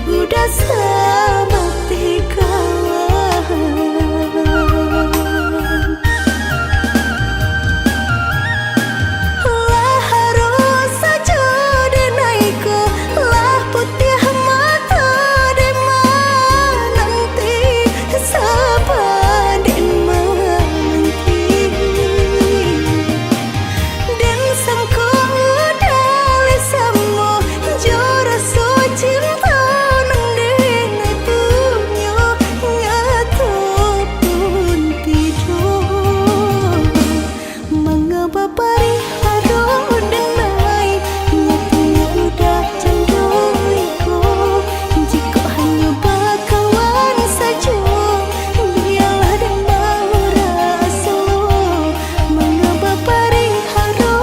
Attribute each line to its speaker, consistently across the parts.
Speaker 1: udah seperti kawan. Lah harus saja denaiku, lah putih mata dema nanti sabaden menanti. Dan sangko dali samo jora so cinta nang denai punyo nyata pun tidur. Mengapa pariharo denai nyatanya udah candoiku. Jika hanya bakawan saja biarlah dan mau rasa. Mengapa pariharo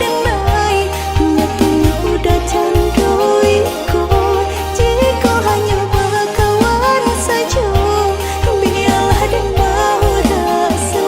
Speaker 1: denai nyatanya udah candoiku. Jika hanya bakawan saja biarlah dan mau rasa.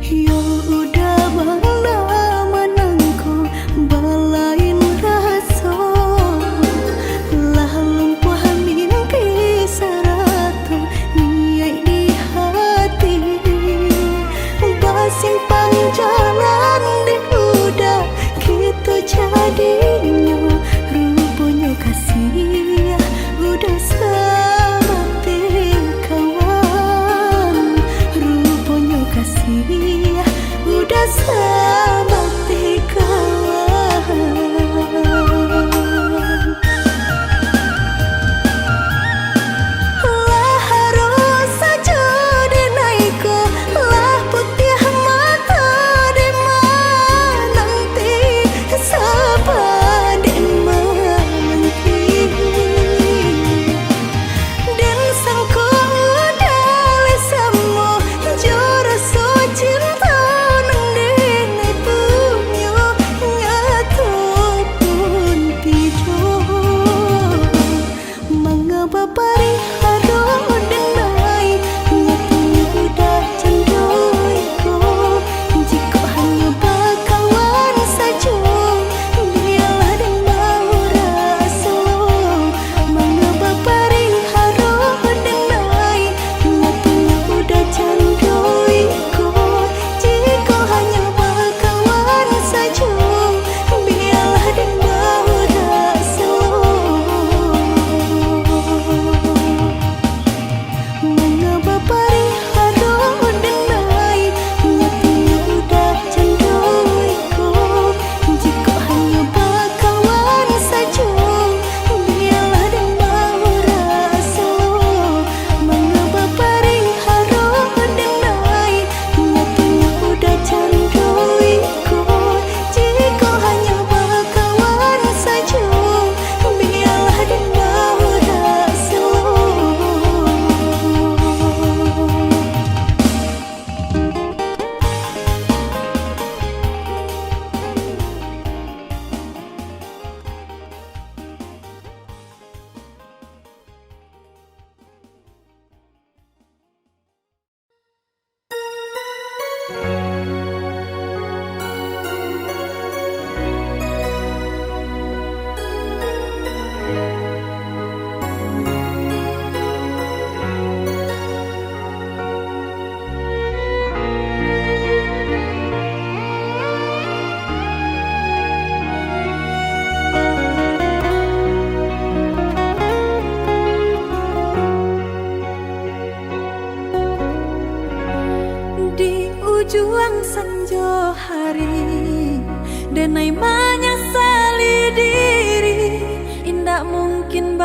Speaker 1: Yo udah bangla menangku balain rasa. Lah lumpuh mimpi sarata niai di hati. Basimpang jalan di udah kita jadinya. Rupanya kasih udah seperti kawan. Rupanya kasih udah seperti kawan. Lah harus saja denaiku, lah putih mata dema nanti sabaden menanti. Dan sangko dali samo jora so cinta nang denai punyo nyata pun tidur. Mengapa pariharo denai nyatanya udah candoiku. Jika hanya bakawan saja biarlah dan mau rasa. Mengapa pariharo denai nyatanya udah candoiku. Jika hanya bakawan saja biarlah dan mau rasa. Mengapa pariharo denai nyatanya udah candoiku. Jika hanya bakawan saja biarlah dan mau rasa. Mengapa pariharo denai nyatanya udah candoiku. Jika hanya bakawan saja biarlah dan mau rasa. Juang senja hari denai menyesali diri, indak mungkin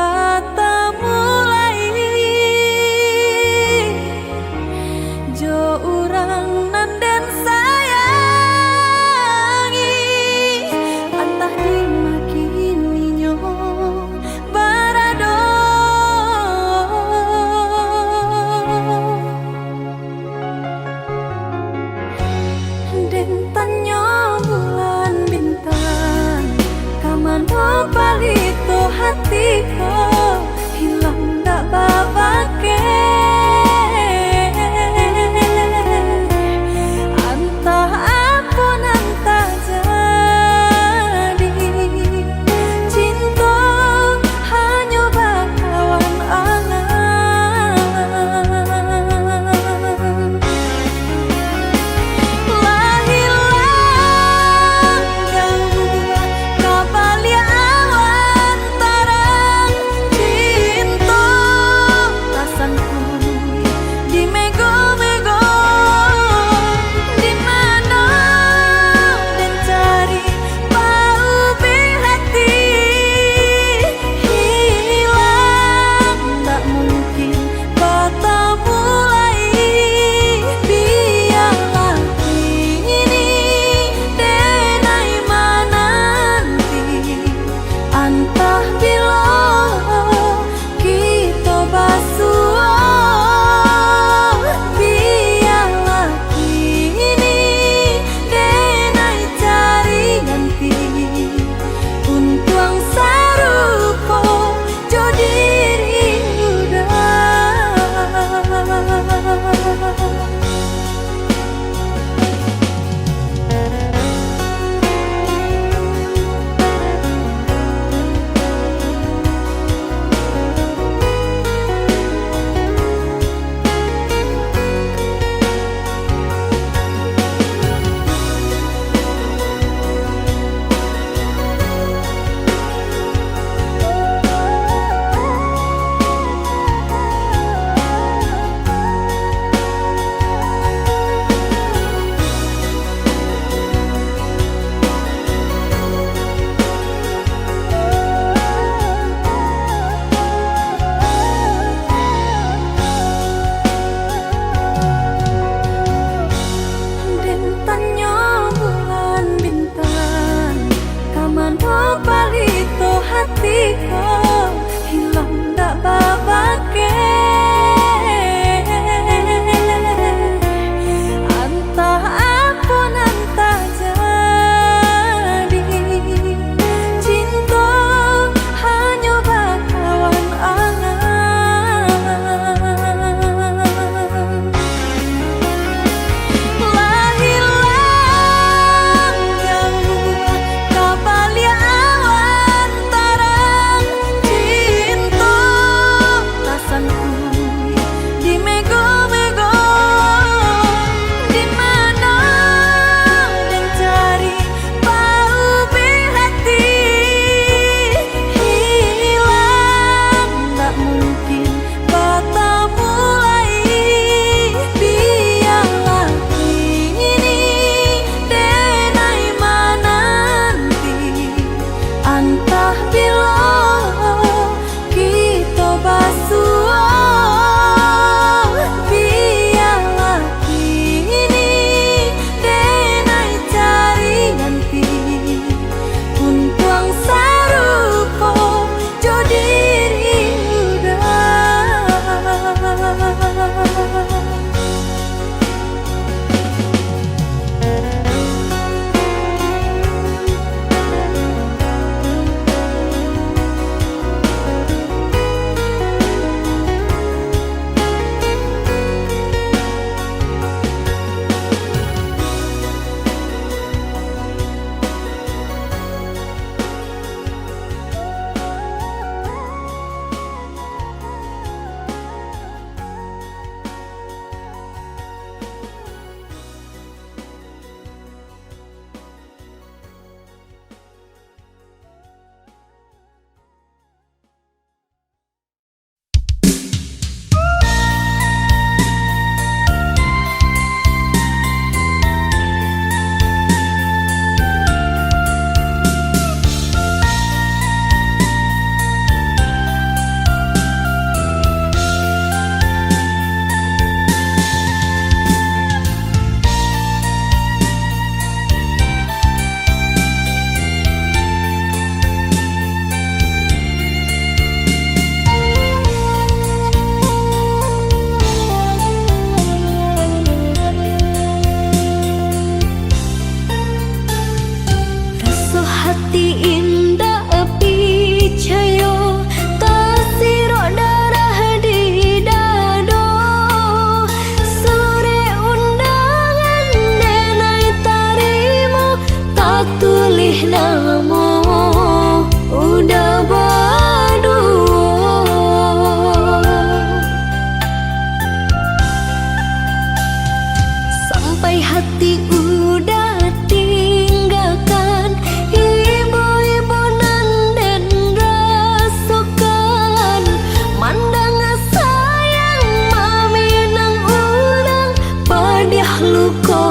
Speaker 1: luka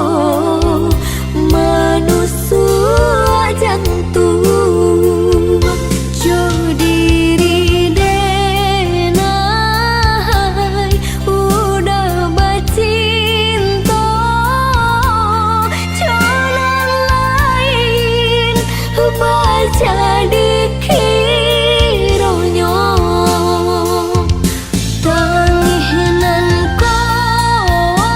Speaker 1: manusuk jantung jo diri denai udah bacinta jalan lain baca dikironyo tanginan kona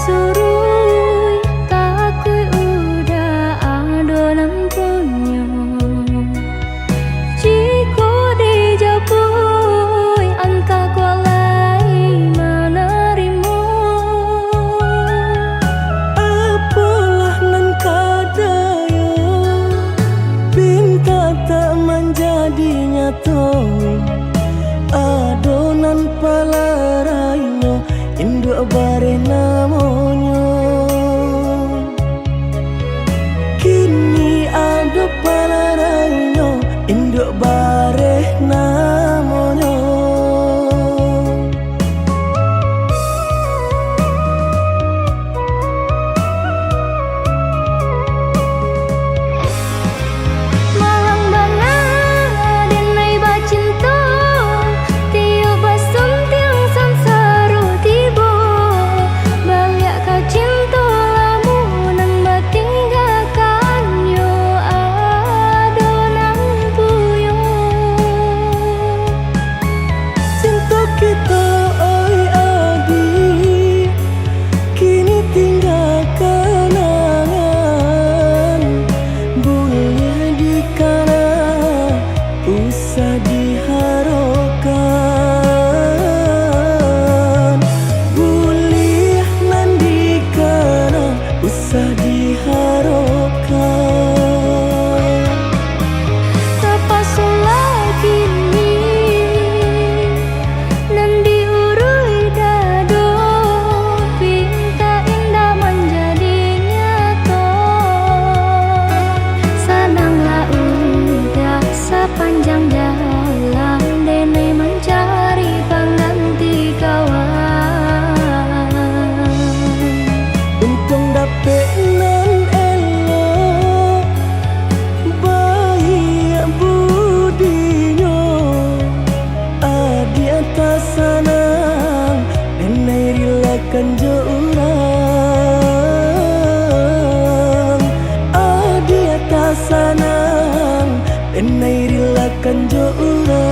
Speaker 1: surui takui udah adonan punya. Jika dijapui anta kualai menerima.
Speaker 2: Apalah nan kadaya pinta tak menjadi nyata. Adonan palaraino induk bare namanya. Kini ada palaraino induk bare namanya.
Speaker 1: Malang banget denai bacinta tiup basum tiang samsaru tiba. Balik ka cinta lamunan batinggalkan yo adonan puyo.
Speaker 2: Cinta kita oi adi kini tinggal kenangan. Boleh dikana usah diharapkan. Boleh nan dikana usah diharapkan.
Speaker 1: Terpaksalah kini dan diurui dado pinta indah menjadi nyata. Senanglah udah sepanjang jalan dene mencari pengganti kawan.
Speaker 2: Untung dapet nan elok baik budinya. Adi atas sanang denai rilakan jo urang. Adi atas sanang denai rilakan jo urang.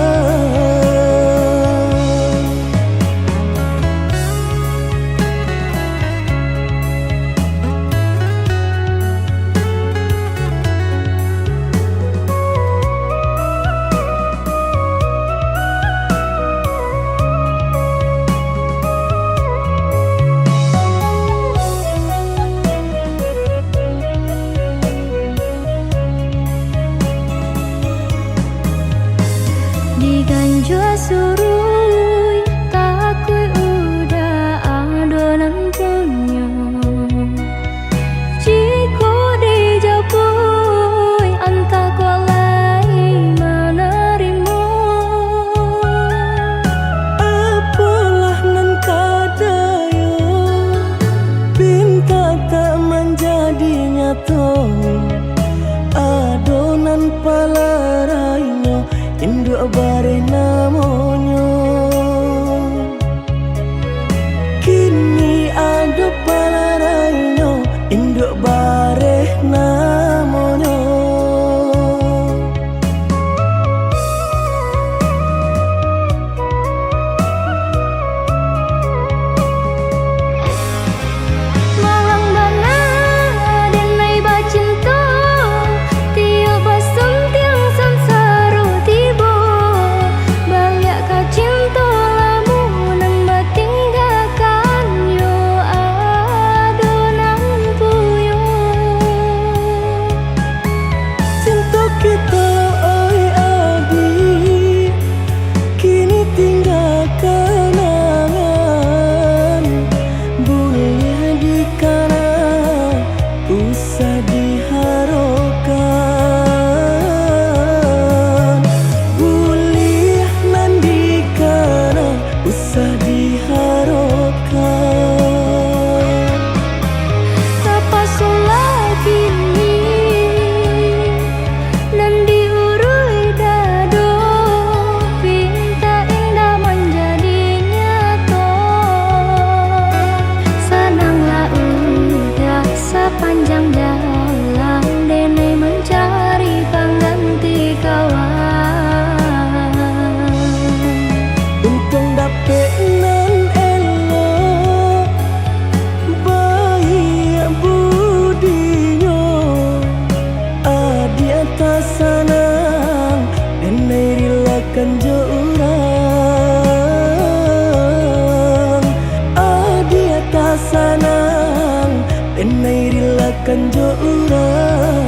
Speaker 2: kasanang denai rilakan jo urang.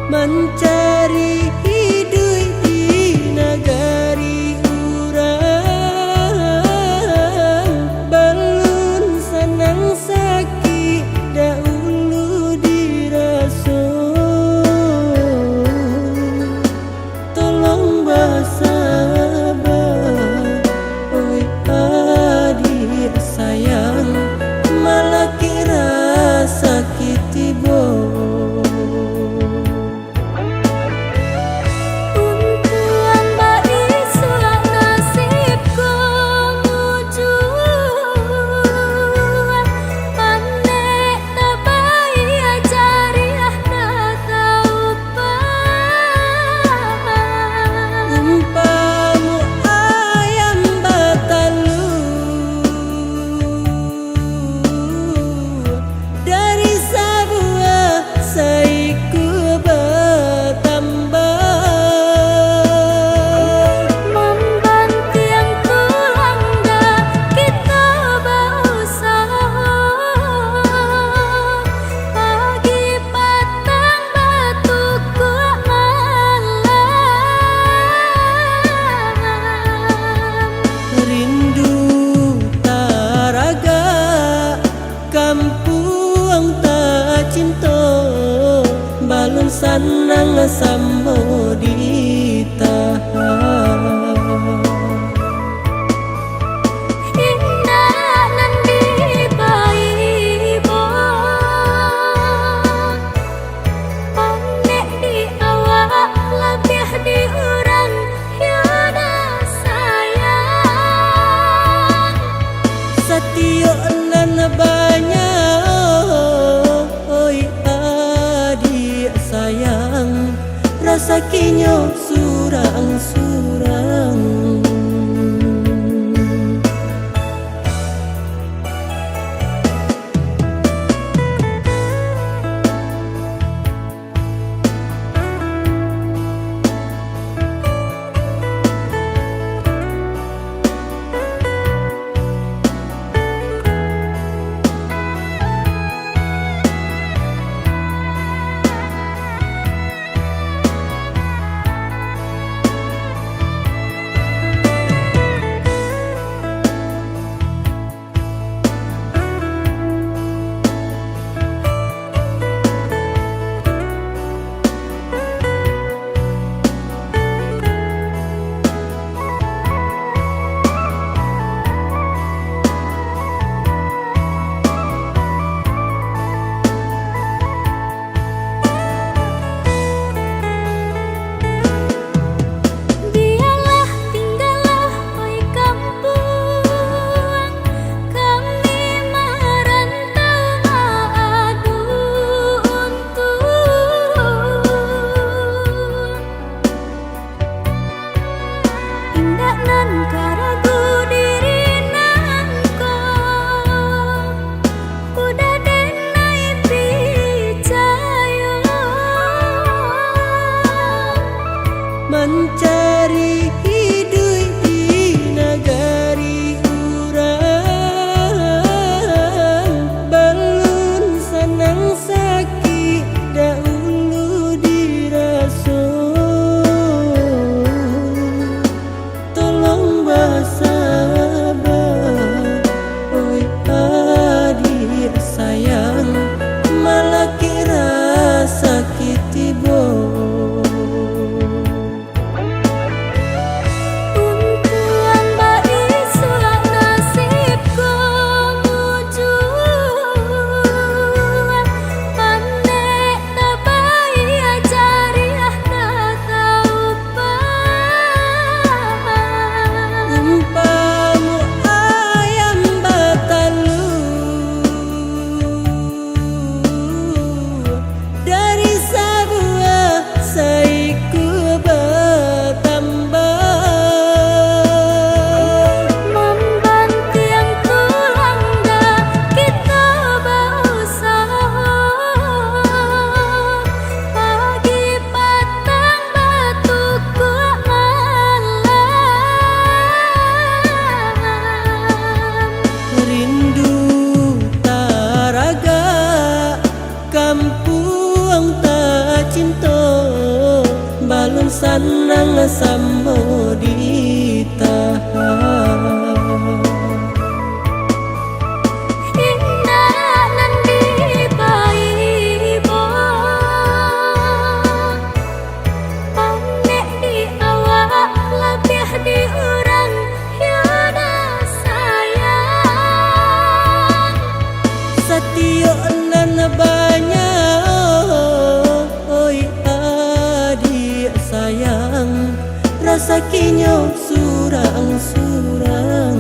Speaker 2: Mencari hidup di negari urang, balun senang sakit dahulu diraso. Tolong bersabar, oi adik sayang, malah kira sakit tiba. Sanang sambo ditahan
Speaker 1: indah nan di baibo
Speaker 2: rasa kinyo surang-surang.
Speaker 1: Biarlah tinggallah oi kampung, kami merantau mengadu untung. Indah nan karagu diri nangko, udah denai picayo.
Speaker 2: Mencari hidup di negari urang, balun senang sakit dahulu diraso. Tolong bersabar, oi adik sayang, malah kira sakit tiba.
Speaker 1: Untuan baik sulak nasibku mujur, pandai tabai ajariah kata upah.
Speaker 2: Umpamu ayam batalu, dari sebuah saiku bertambah.
Speaker 1: Membantu yang tulang dah kita berusaha, pagi petang batu kuat malam.
Speaker 2: Rindu taraga kampung tak cinta, balun sanang sambo ditahan.
Speaker 1: Indah nan dibaibo, panek di awak lebih di urang yada sayang.
Speaker 2: Satio nan banyak, oi adik sayang, rasa kinyo surang-surang.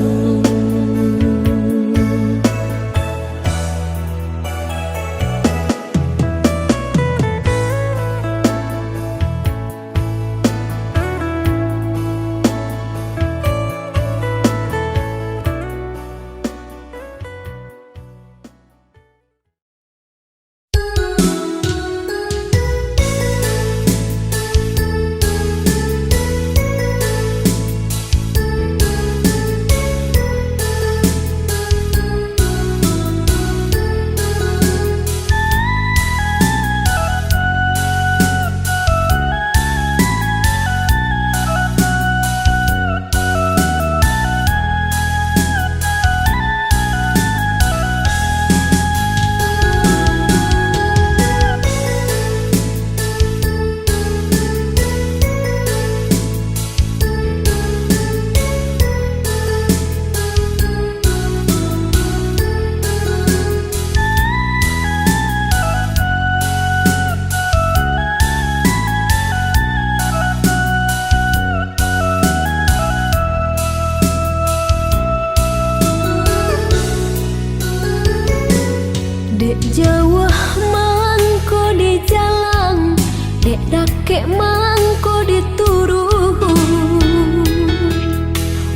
Speaker 1: dek dake mangko dituruh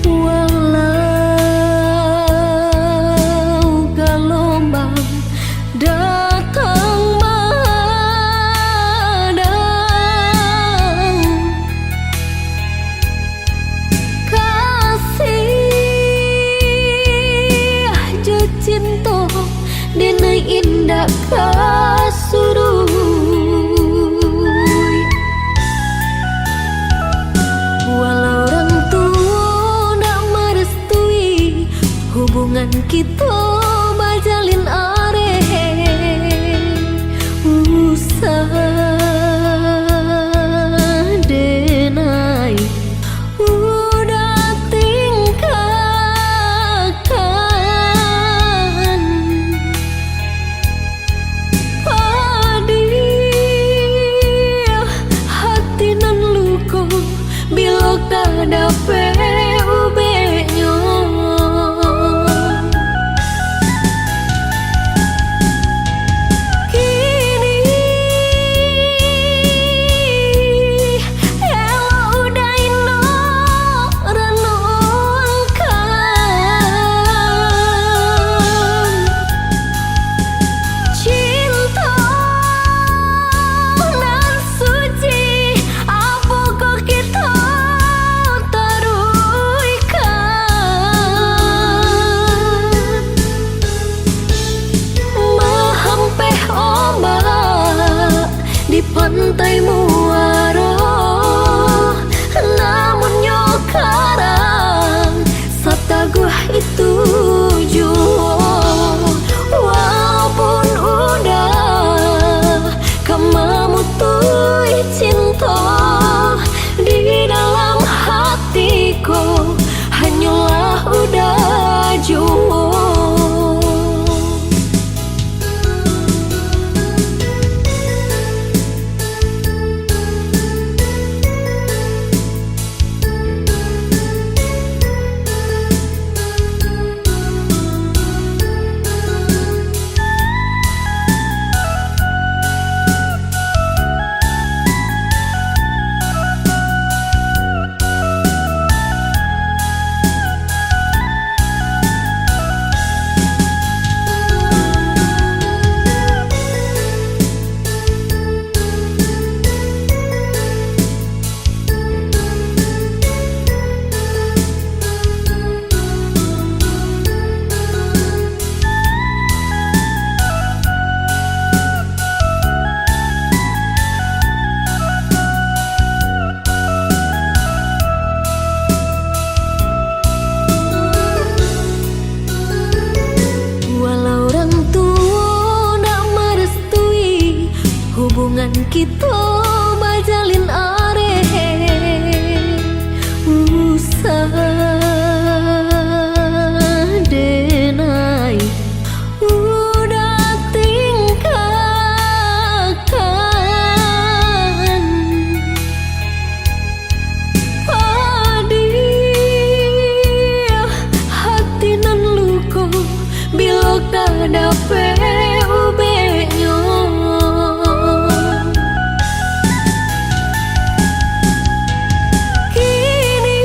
Speaker 1: walau gelombang datang madang kasih je cinta dina indah kasuruh walau orang tua nak merestui hubungan kita bajalin usah denai udah tingkahkan padih hati nan luka bila kadape ubenyo kini elo udah ino renungkan cinta nan suci apa kok kita taruhkan mahampeh ombak di pantai muara namun nyokarang sataguh itu jua walaupun udah kemamutui cinta di dalam hatiku hanyalah udah jua walau orang tua nak merestui hubungan kita bajalin usah denai udah tingkahkan padih hati nan luka bila kadape ubenyo kini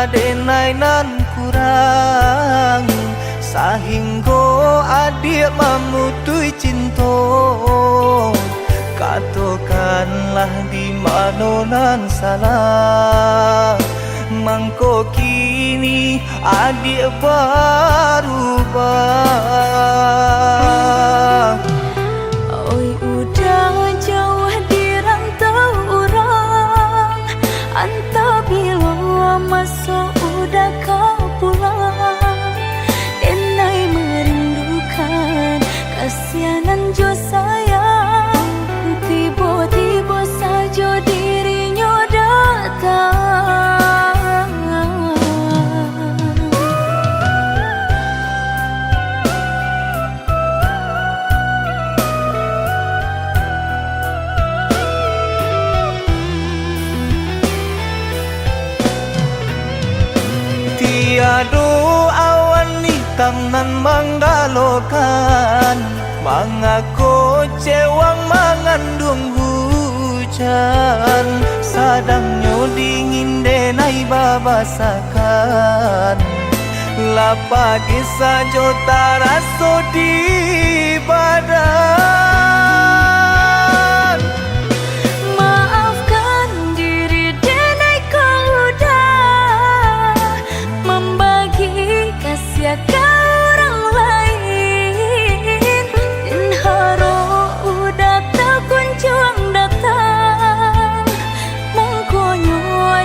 Speaker 2: denai nan kurang sahingga adik memutui cinta. Katakanlah di mana nan salah, mangko kini adik berubah.
Speaker 1: Oi udah jauh di rantau orang, entah bila masa udah kau pulang. Denai merindukan kasihanan jo sayang, tiba-tiba saja dirinya datang.
Speaker 2: Tiada awan hitam nan menggalokan, mengaku cewang mengandung hujan. Sadangnya dingin denai babasakan, lapagi saja taraso di badan.
Speaker 1: Maafkan diri denai kau udah membagi kasih ke orang lain, dan haro udah tak kunjung datang. Mungkonyo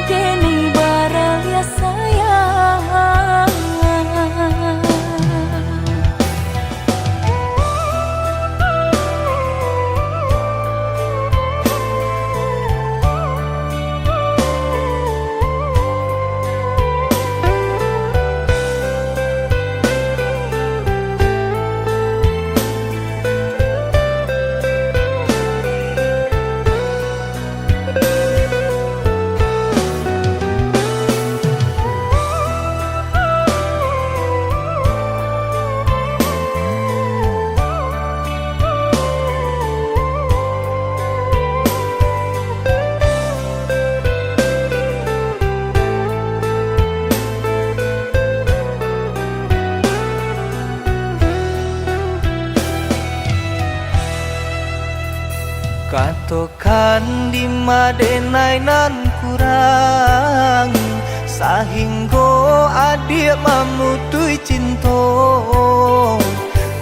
Speaker 1: denai baraya sayang.
Speaker 2: Katakan di denai nan kurang sahingga adik memutui cinta.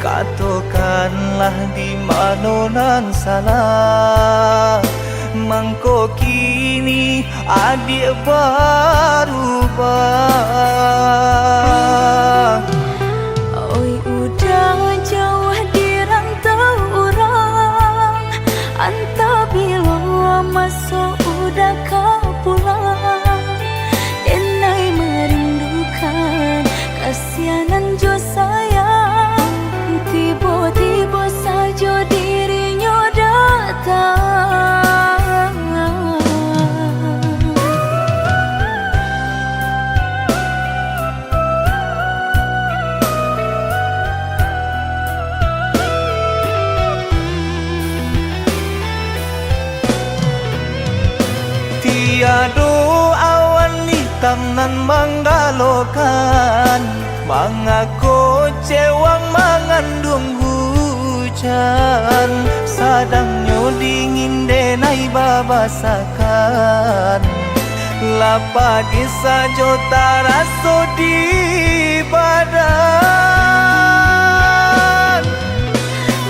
Speaker 2: Katakanlah di mana nan salah, mangko kini adik berubah.
Speaker 1: Oi udah jauh di rantau orang, entah bila masa udah kau pulang. Denai merindukan kasihanan jo sayang, tiba-tiba saja dirinya datang.
Speaker 2: Tiada awan hitam nan menggalokan, mengaku cewang mengandung hujan. Sadangnya dingin denai babasakan, lapagi saja taraso di badan.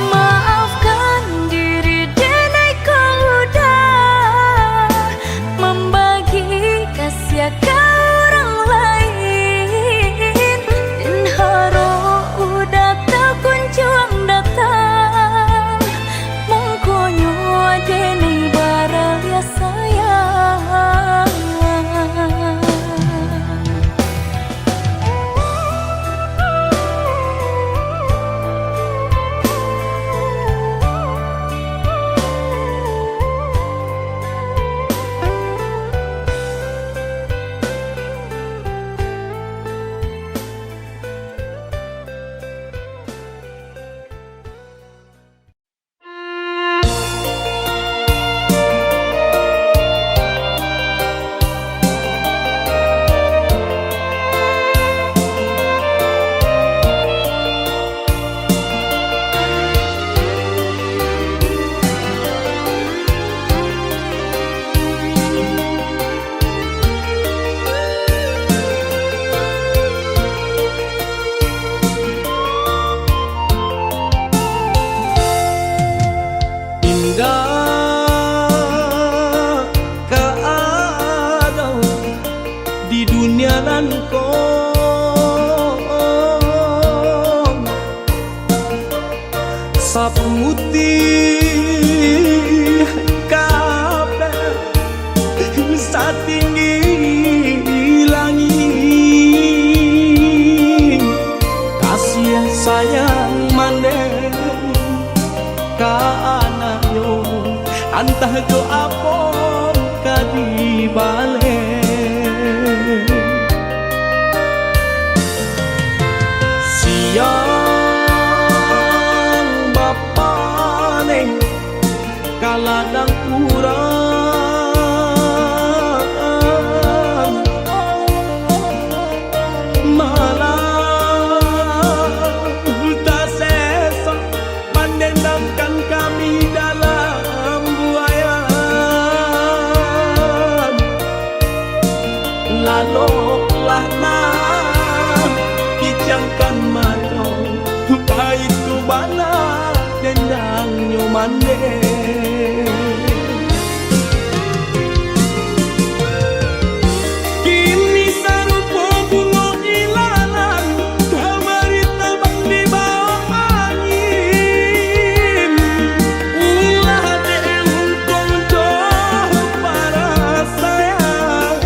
Speaker 1: Maafkan diri denai kau udah membagi kasih ke orang lain, dan haro udah tak kunjung datang. Mungkonyo denai baraya sayang.
Speaker 2: Saputih kabeh satinggi langit, kasih sayang mandeng ka anaknya antah jo apon kadi balik siang bapa neng kaladang urang malam tak sesa mendendamkan kami dalam buayan laloklah nah kijangkan mata itu bana dendang nyomande kini sarupo bunga ilalang kamari tabang di bawah angin ulah deungkong jauh para sayang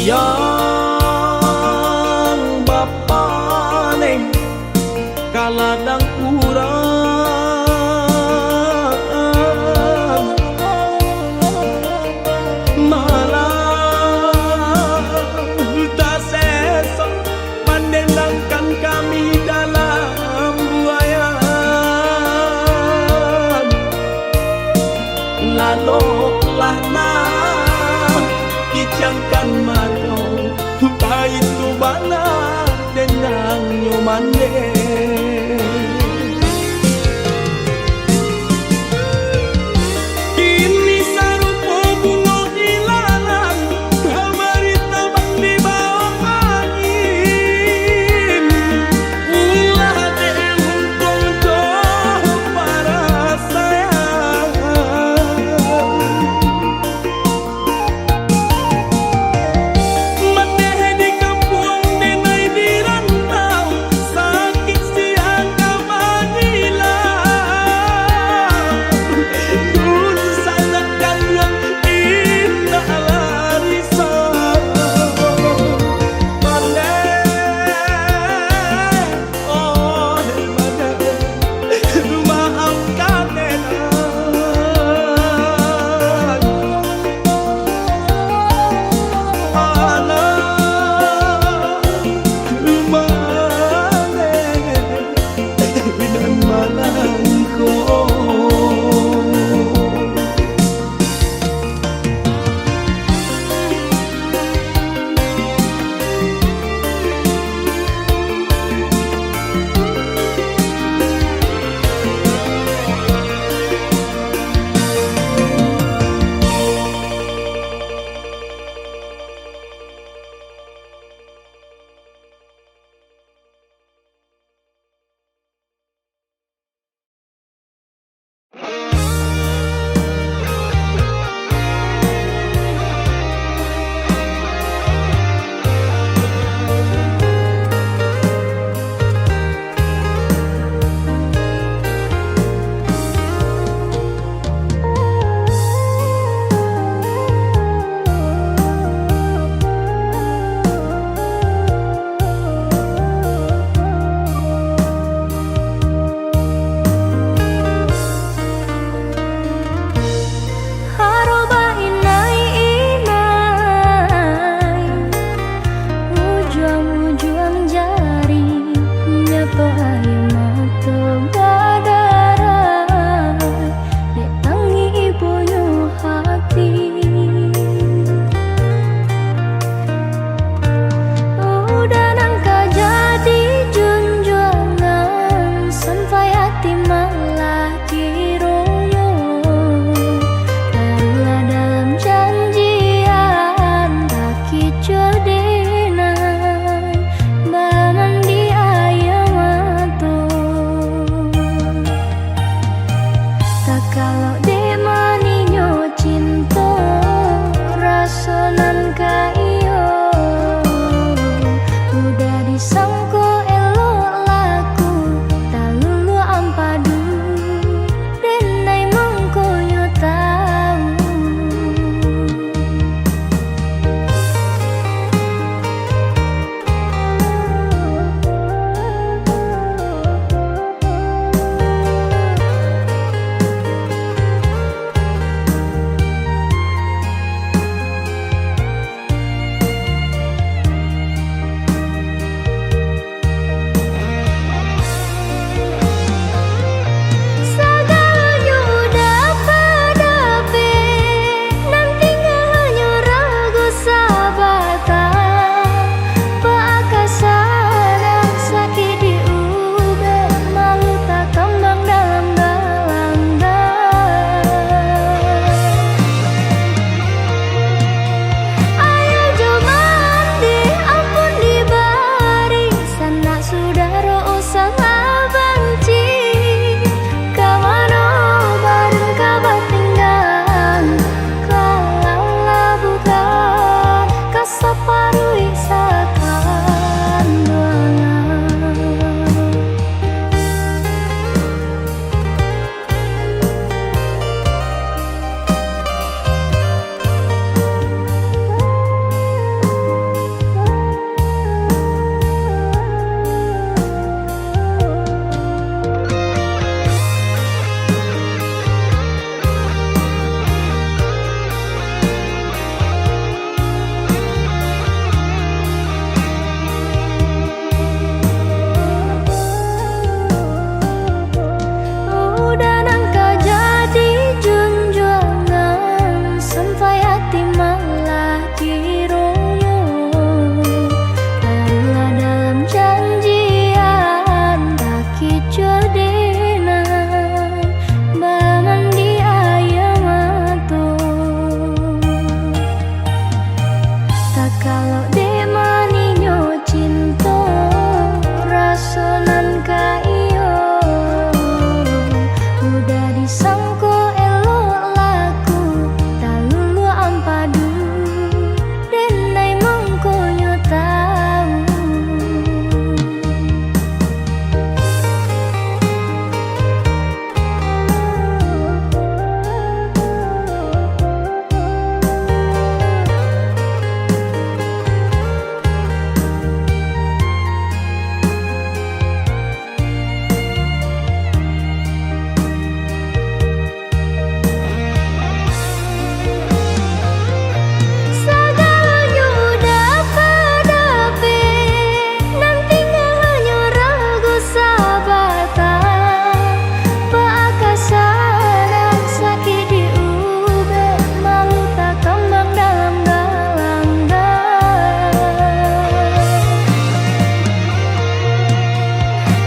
Speaker 2: siang bapa neng kaladang urang malam tak sesa mendendangkan kami dalam buayan laloklah nah kijangkan mata itu bana dendang nyomande kini sarupo bunga ilalang kamari tabang di bawah angin ulah deungkong jauh para sayang sakit
Speaker 1: Kalau demaninya cinta rasonan ka iyo, udah disangko elok laku tak lulu ampadu dan nai mengkonyo tahu. Segalanya udah hadapi, nanti nggak hanya ragu sahabatan. Bakasana sakit diubah, malu tak kembang dalam galanggang.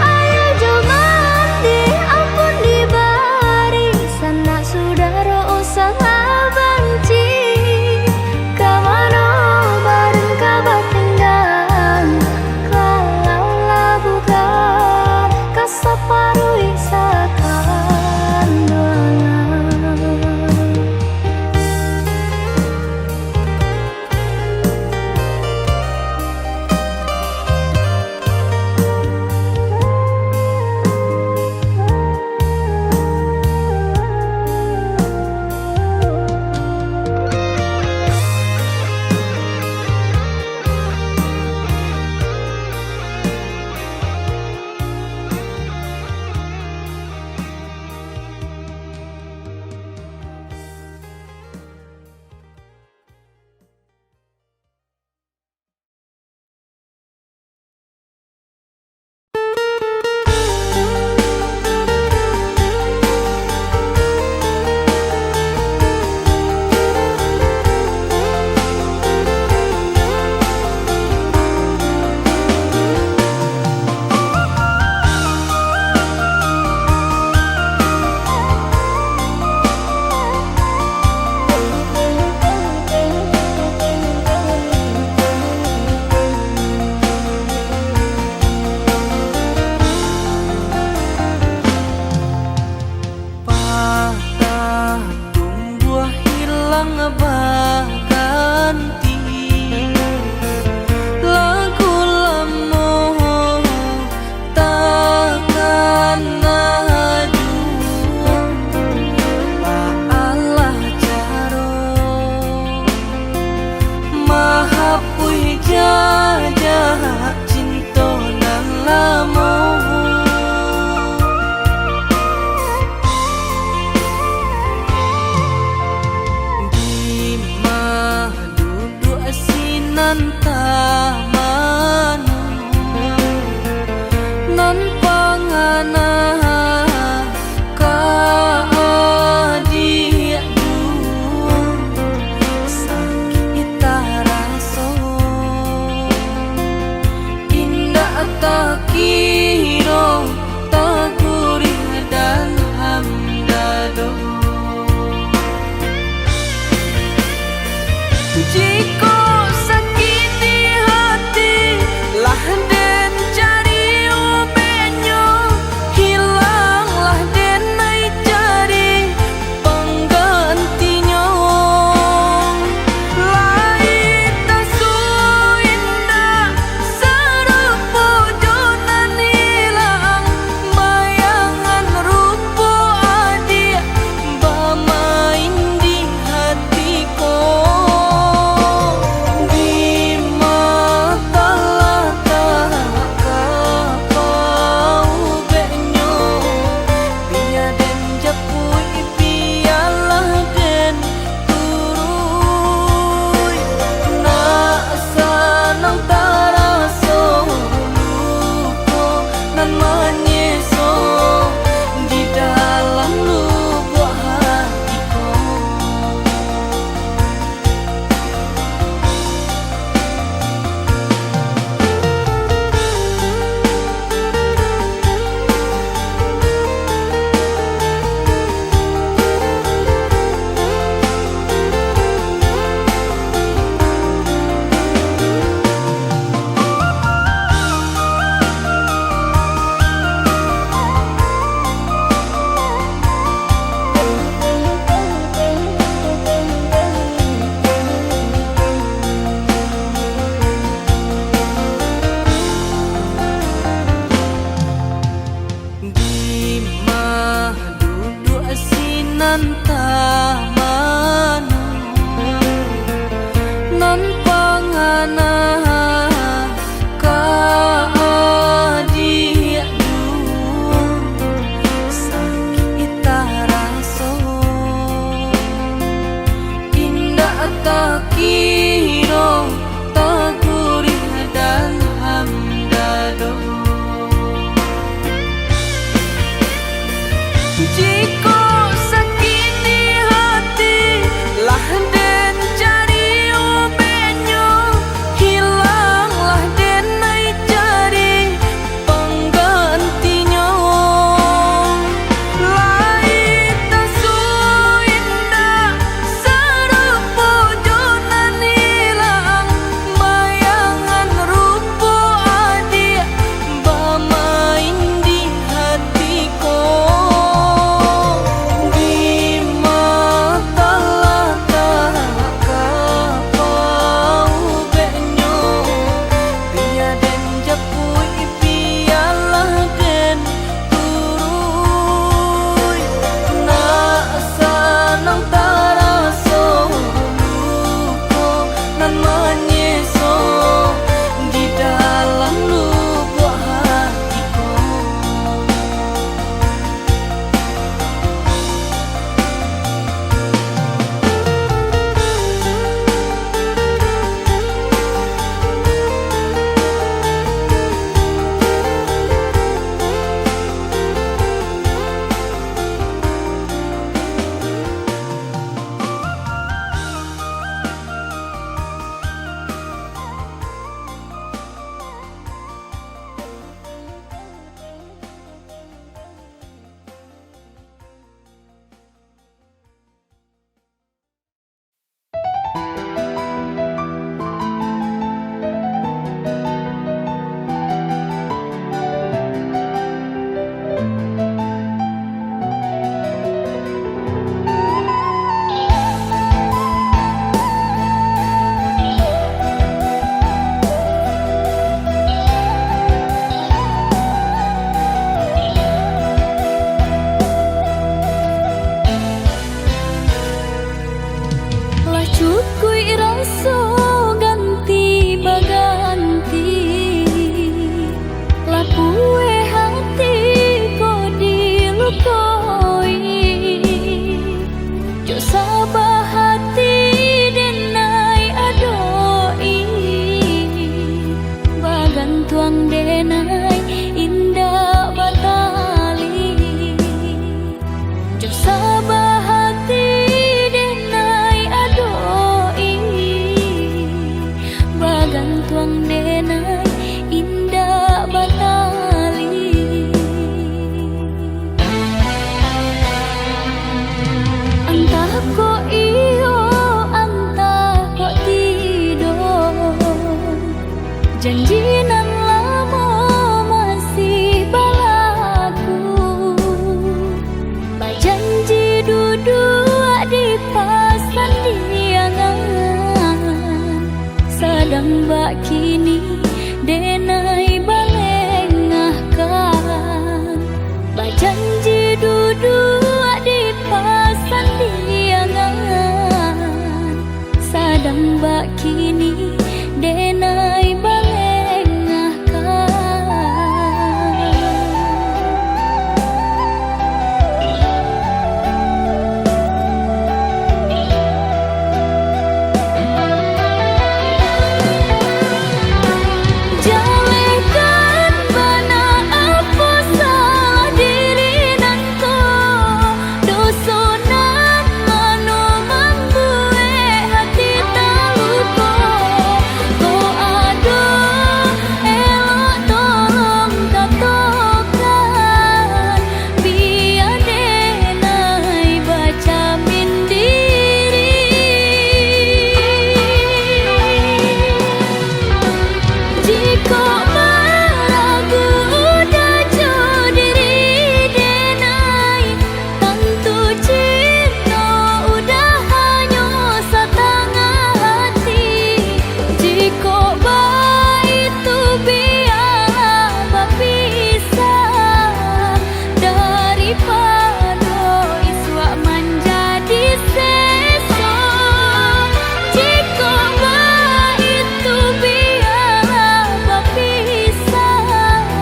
Speaker 1: Ayo jom mandi, ampun dibari, sanak saudara usah benci. Kamano bareng kabar tinggal, kalau lah bukan kasaparui sakan doangan.
Speaker 2: Patah tumbuh hilang berganti, lagu lama takkan aju. Paalah caro mahapui jajah cinta nan lama. Nan tamanu nan pangana ka adia sakit raso indah tak kiro tak gurih dan hamdado. Jika sakit
Speaker 1: gantuang denai indah batali. Entah kok iyo, entah kok tidur, janji nan lama masih balaku. Bajanji duduk di pasan diangan, sadang bak kini denai balengahkan. Bajanji duduk di pasan diangan, sadang bak kini denai balengahkan. Jalekan bana apa salah diri nanko, dosonan manu membuat hati terluka. Ko ado elok tolong katakan, biar denai baca mindiri. Jika meragu dajo diri denai, tentu cinta udah hanya setengah hati. Jika itu biar berpisah, daripada iswa menjadi sesok. Jika itu biar berpisah,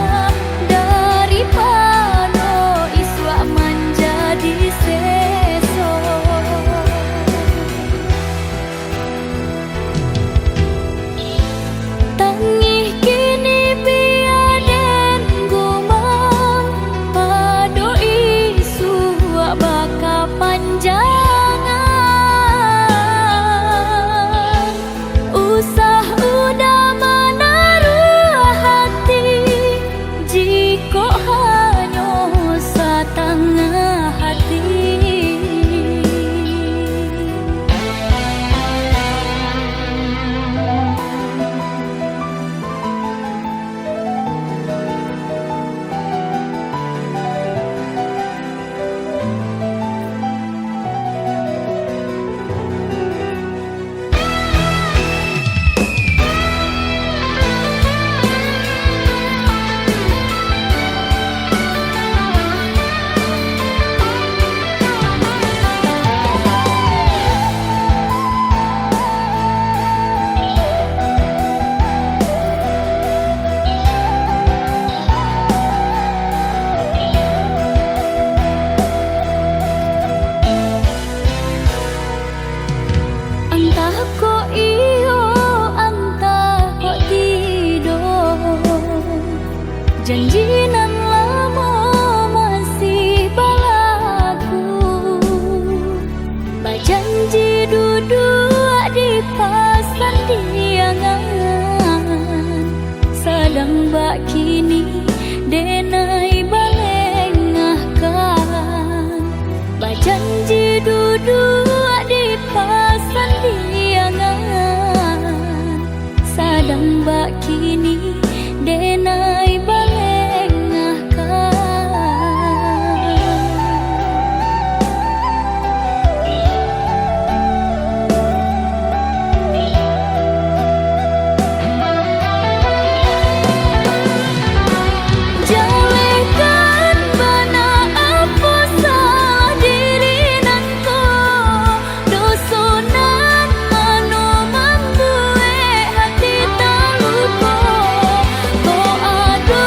Speaker 1: daripada iswa menjadi sesok. Tangih kini biaden gumam, pado isu baka panjangan. Usah udah menaruh hati, jika hanya setengah hati. Entah kok iyo, entah kok tidur, janji nan lama masih balaku. Bajanji duduk di pasan diangan, sadang bak kini denai balengahkan. Bajanji duduk di pasan diangan, sadang bak kini denai balengahkan. Jalekan bana apa salah diri nanko, dosonan manu membuat hati terluka. Ko ado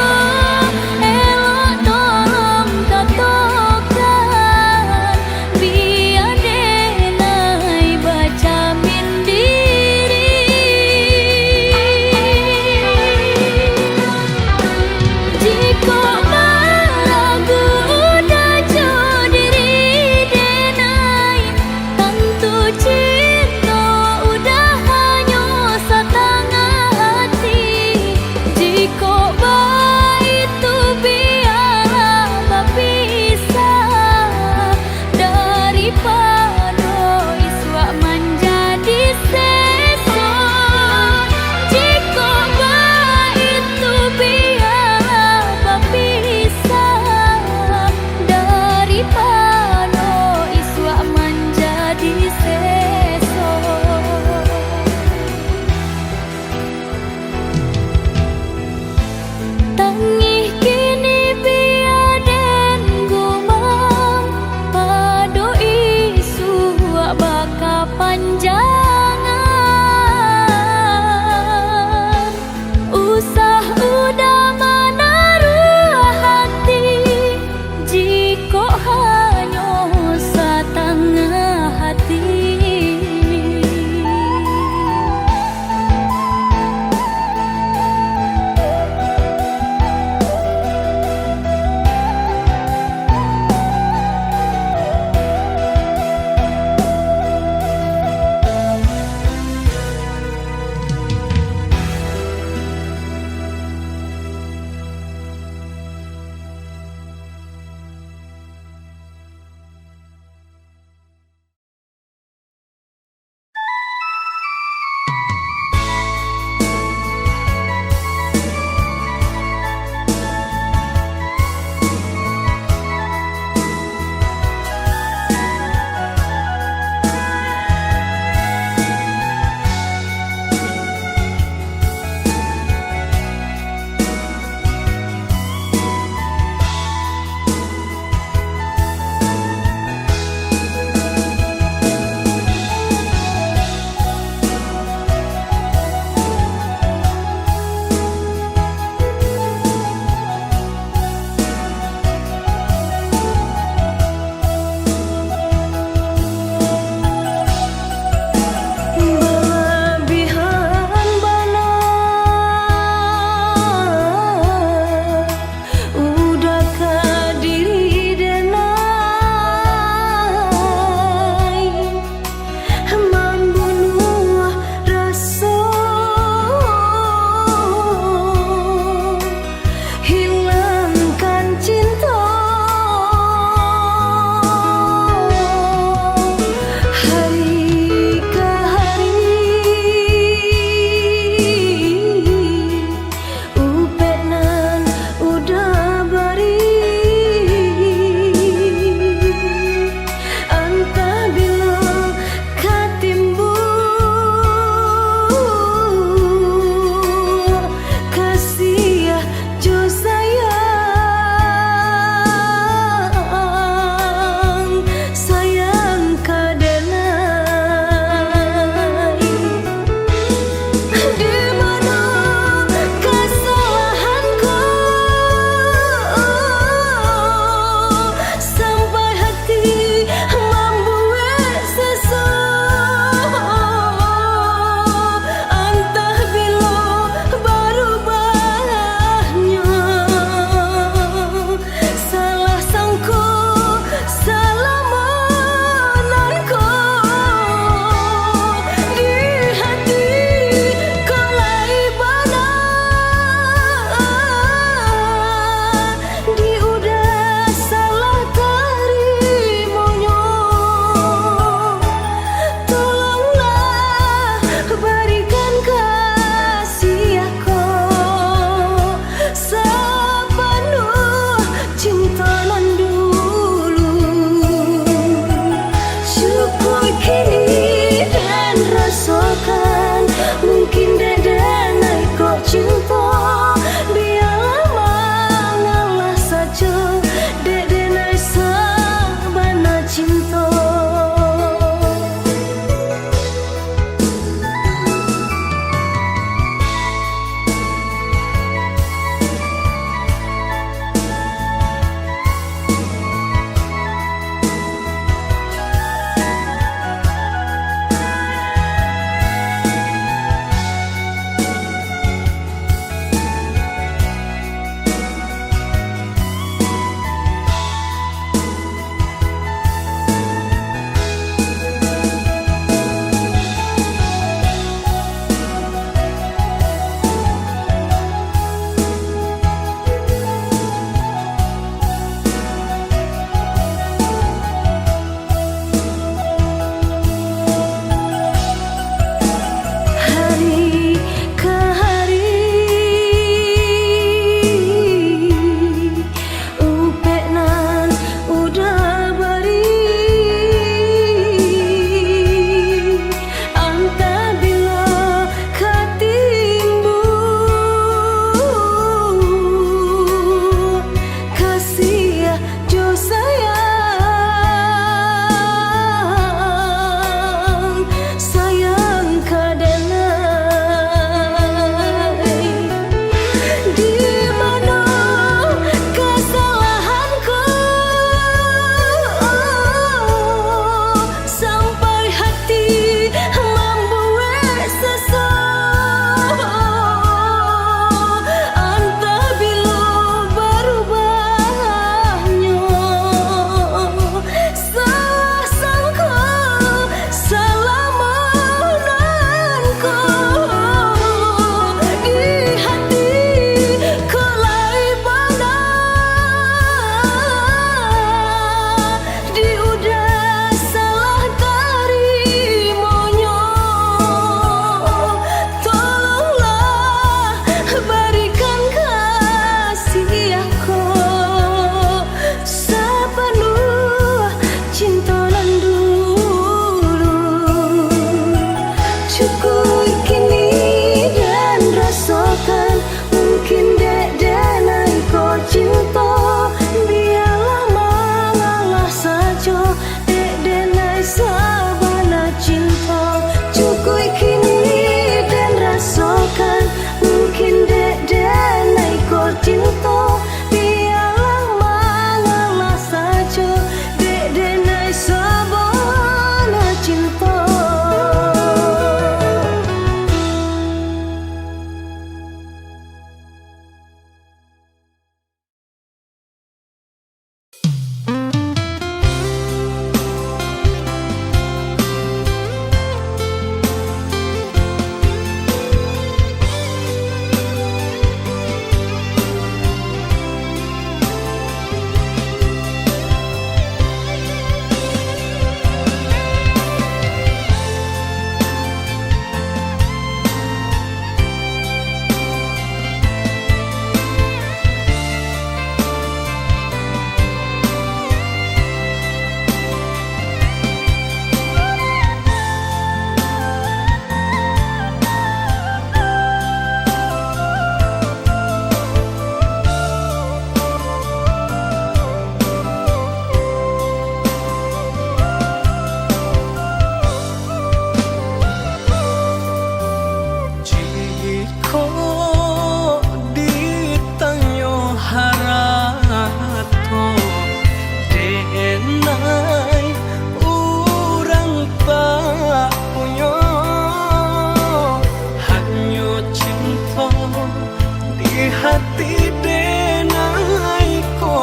Speaker 2: hati denai ko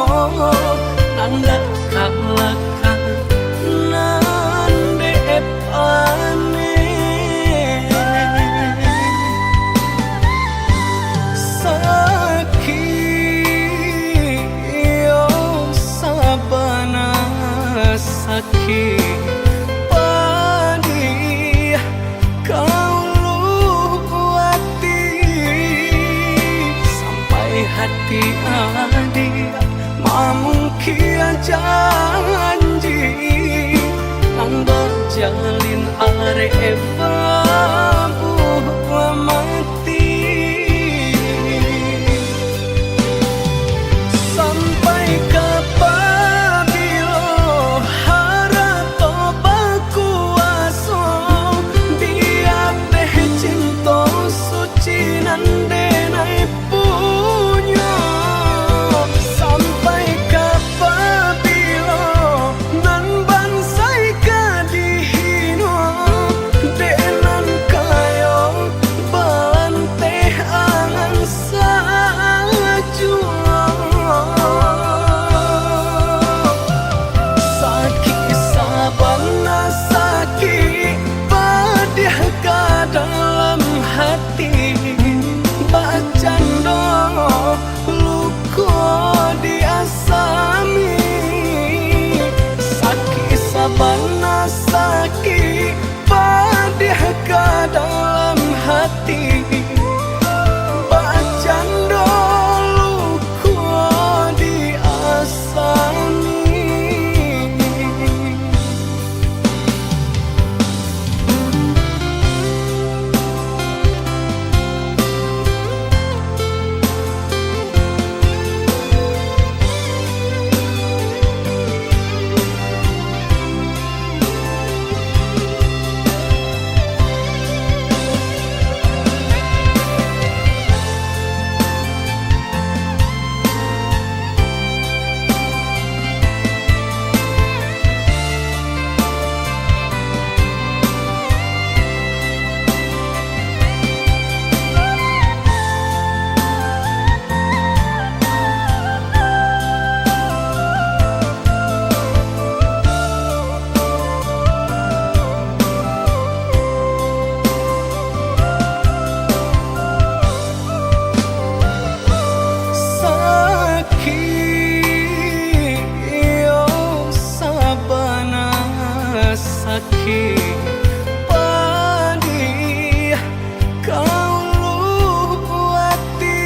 Speaker 2: nanda kalakan nande epane sakit yo sabana sakit padi kau luati sampai hati adik mamungkia janji nang berjalin are babu mati sampai kapabilo harato bakuaso dia teh cinta suci nande nai punya sampai kapabilo nan bansai kadihino denan kayo bante angan sajua sakit sabana sakit padih ka dalam hati bacando luko diasami sakit sabana sakit padih ka dalam hati bacando luko diasami. Sakit padi kau luati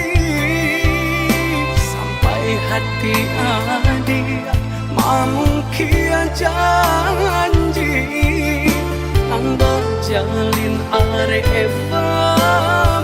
Speaker 2: sampai hati adik mamungkia janji nang berjalin are babu